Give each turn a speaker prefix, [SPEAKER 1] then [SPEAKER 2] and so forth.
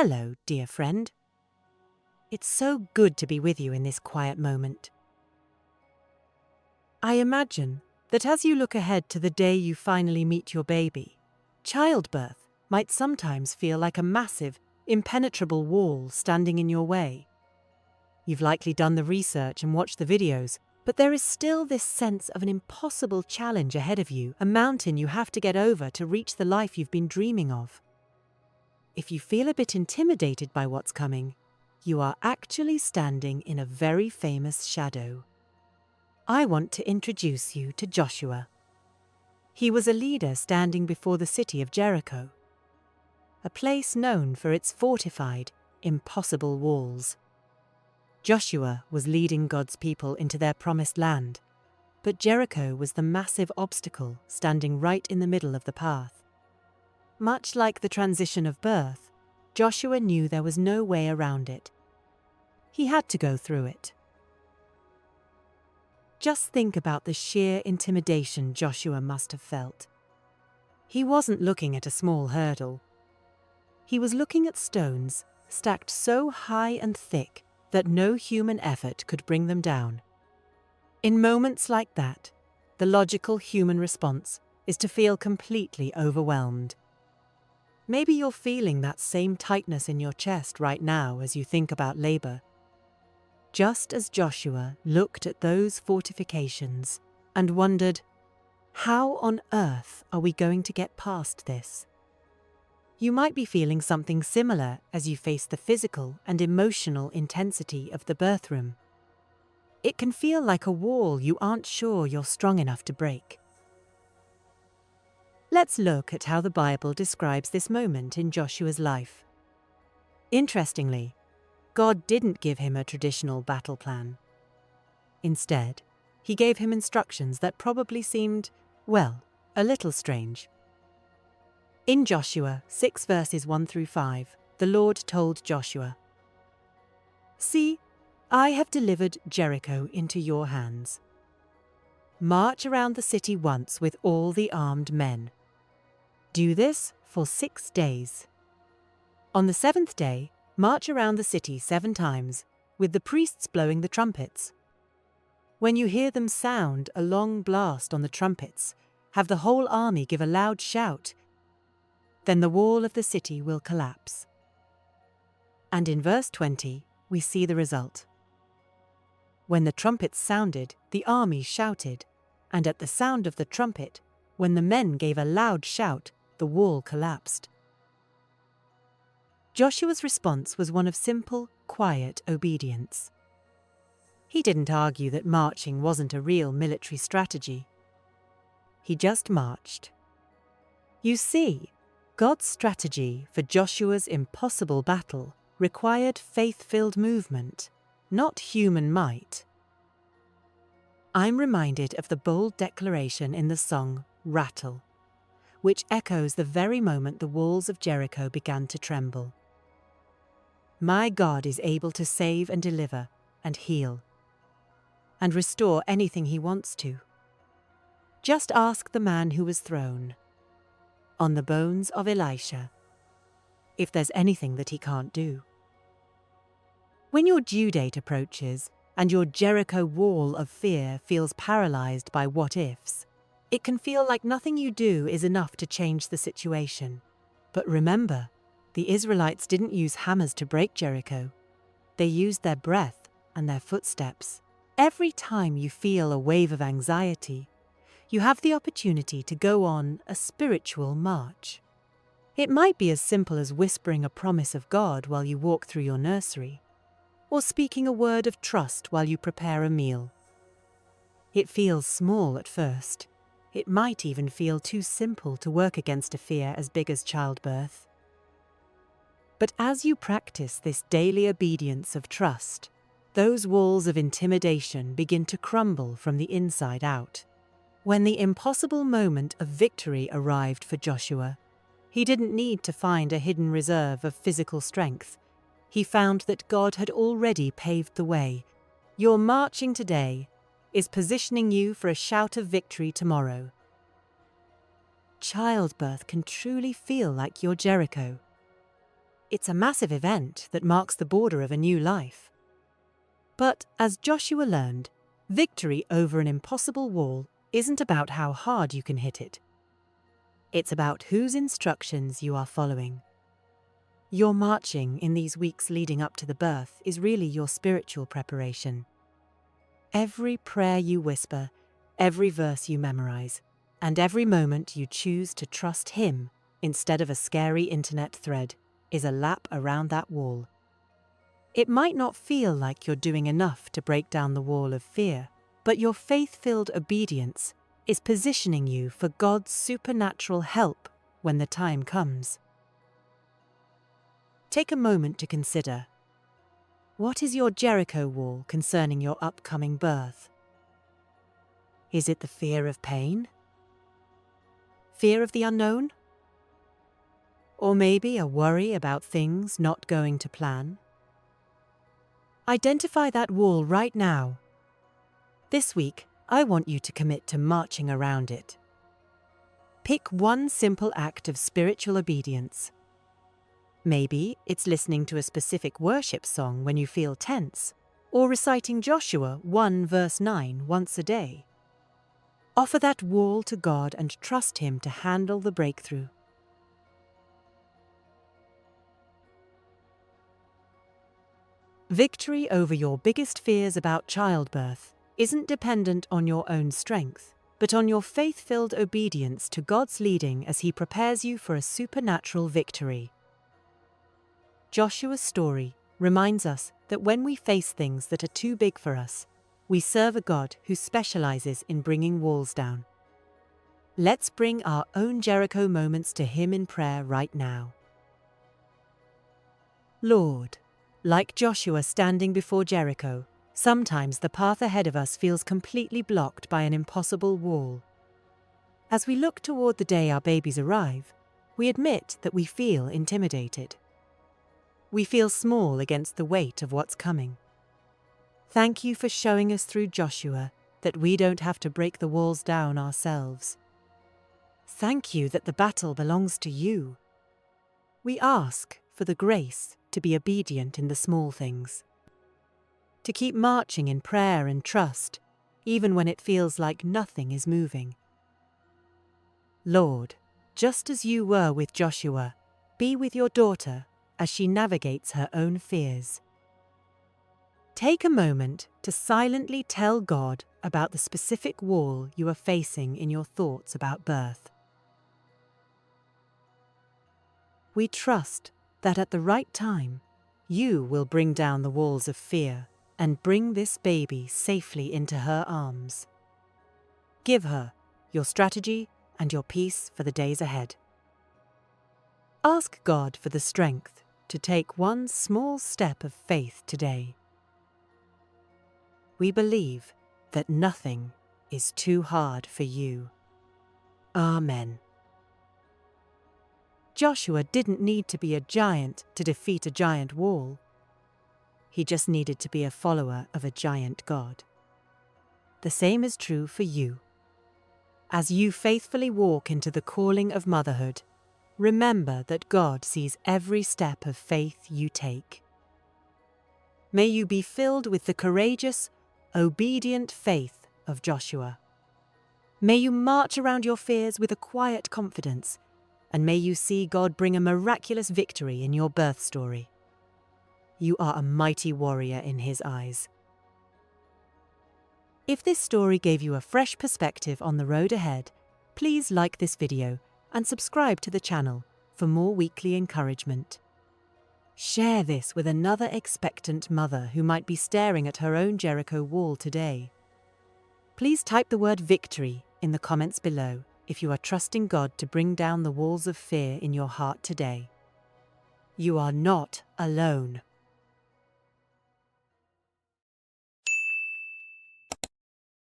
[SPEAKER 1] Hello, dear friend. It's so good to be with you in this quiet moment. I imagine that as you look ahead to the day you finally meet your baby, childbirth might sometimes feel like a massive, impenetrable wall standing in your way. You've likely done the research and watched the videos, but there is still this sense of an impossible challenge ahead of you, a mountain you have to get over to reach the life you've been dreaming of. If you feel a bit intimidated by what's coming, you are actually standing in a very famous shadow. I want to introduce you to Joshua. He was a leader standing before the city of Jericho, a place known for its fortified, impossible walls. Joshua was leading God's people into their promised land, but Jericho was the massive obstacle standing right in the middle of the path. Much like the transition of birth, Joshua knew there was no way around it. He had to go through it. Just think about the sheer intimidation Joshua must have felt. He wasn't looking at a small hurdle. He was looking at stones stacked so high and thick that no human effort could bring them down. In moments like that, the logical human response is to feel completely overwhelmed. Maybe you're feeling that same tightness in your chest right now as you think about labor. Just as Joshua looked at those fortifications and wondered, how on earth are we going to get past this? You might be feeling something similar as you face the physical and emotional intensity of the birth room. It can feel like a wall you aren't sure you're strong enough to break. Let's look at how the Bible describes this moment in Joshua's life. Interestingly, God didn't give him a traditional battle plan. Instead, he gave him instructions that probably seemed, well, a little strange. In Joshua 6 verses 1 through 5, the Lord told Joshua, "See, I have delivered Jericho into your hands. March around the city once with all the armed men. Do this for 6 days. On the 7th day, march around the city 7 times, with the priests blowing the trumpets. When you hear them sound a long blast on the trumpets, have the whole army give a loud shout. Then the wall of the city will collapse." And in verse 20, we see the result. When the trumpets sounded, the army shouted, and at the sound of the trumpet, when the men gave a loud shout, the wall collapsed. Joshua's response was one of simple, quiet obedience. He didn't argue that marching wasn't a real military strategy. He just marched. You see, God's strategy for Joshua's impossible battle required faith-filled movement, not human might. I'm reminded of the bold declaration in the song "Rattle," which echoes the very moment the walls of Jericho began to tremble. My God is able to save and deliver and heal and restore anything he wants to. Just ask the man who was thrown on the bones of Elisha if there's anything that he can't do. When your due date approaches and your Jericho wall of fear feels paralyzed by what-ifs, it can feel like nothing you do is enough to change the situation. But remember, the Israelites didn't use hammers to break Jericho. They used their breath and their footsteps. Every time you feel a wave of anxiety, you have the opportunity to go on a spiritual march. It might be as simple as whispering a promise of God while you walk through your nursery, or speaking a word of trust while you prepare a meal. It feels small at first. It might even feel too simple to work against a fear as big as childbirth. But as you practice this daily obedience of trust, those walls of intimidation begin to crumble from the inside out. When the impossible moment of victory arrived for Joshua, he didn't need to find a hidden reserve of physical strength. He found that God had already paved the way. Your marching today is positioning you for a shout of victory tomorrow. Childbirth can truly feel like your Jericho. It's a massive event that marks the border of a new life. But as Joshua learned, victory over an impossible wall isn't about how hard you can hit it. It's about whose instructions you are following. Your marching in these weeks leading up to the birth is really your spiritual preparation. Every prayer you whisper, every verse you memorize, and every moment you choose to trust Him instead of a scary internet thread is a lap around that wall. It might not feel like you're doing enough to break down the wall of fear, but your faith-filled obedience is positioning you for God's supernatural help when the time comes. Take a moment to consider, what is your Jericho wall concerning your upcoming birth? Is it the fear of pain? Fear of the unknown? Or maybe a worry about things not going to plan? Identify that wall right now. This week, I want you to commit to marching around it. Pick one simple act of spiritual obedience. Maybe it's listening to a specific worship song when you feel tense, or reciting Joshua 1 verse 9 once a day. Offer that wall to God and trust Him to handle the breakthrough. Victory over your biggest fears about childbirth isn't dependent on your own strength, but on your faith-filled obedience to God's leading as He prepares you for a supernatural victory. Joshua's story reminds us that when we face things that are too big for us, we serve a God who specializes in bringing walls down. Let's bring our own Jericho moments to Him in prayer right now. Lord, like Joshua standing before Jericho, sometimes the path ahead of us feels completely blocked by an impossible wall. As we look toward the day our babies arrive, we admit that we feel intimidated. We feel small against the weight of what's coming. Thank you for showing us through Joshua that we don't have to break the walls down ourselves. Thank you that the battle belongs to you. We ask for the grace to be obedient in the small things, to keep marching in prayer and trust, even when it feels like nothing is moving. Lord, just as you were with Joshua, be with your daughter as she navigates her own fears. Take a moment to silently tell God about the specific wall you are facing in your thoughts about birth. We trust that at the right time, you will bring down the walls of fear and bring this baby safely into her arms. Give her your strategy and your peace for the days ahead. Ask God for the strength to take one small step of faith today. We believe that nothing is too hard for you. Amen. Joshua didn't need to be a giant to defeat a giant wall. He just needed to be a follower of a giant God. The same is true for you. As you faithfully walk into the calling of motherhood, remember that God sees every step of faith you take. May you be filled with the courageous, obedient faith of Joshua. May you march around your fears with a quiet confidence, and may you see God bring a miraculous victory in your birth story. You are a mighty warrior in His eyes. If this story gave you a fresh perspective on the road ahead, please like this video and subscribe to the channel for more weekly encouragement. Share this with another expectant mother who might be staring at her own Jericho wall today. Please type the word victory in the comments below if you are trusting God to bring down the walls of fear in your heart today. You are not alone.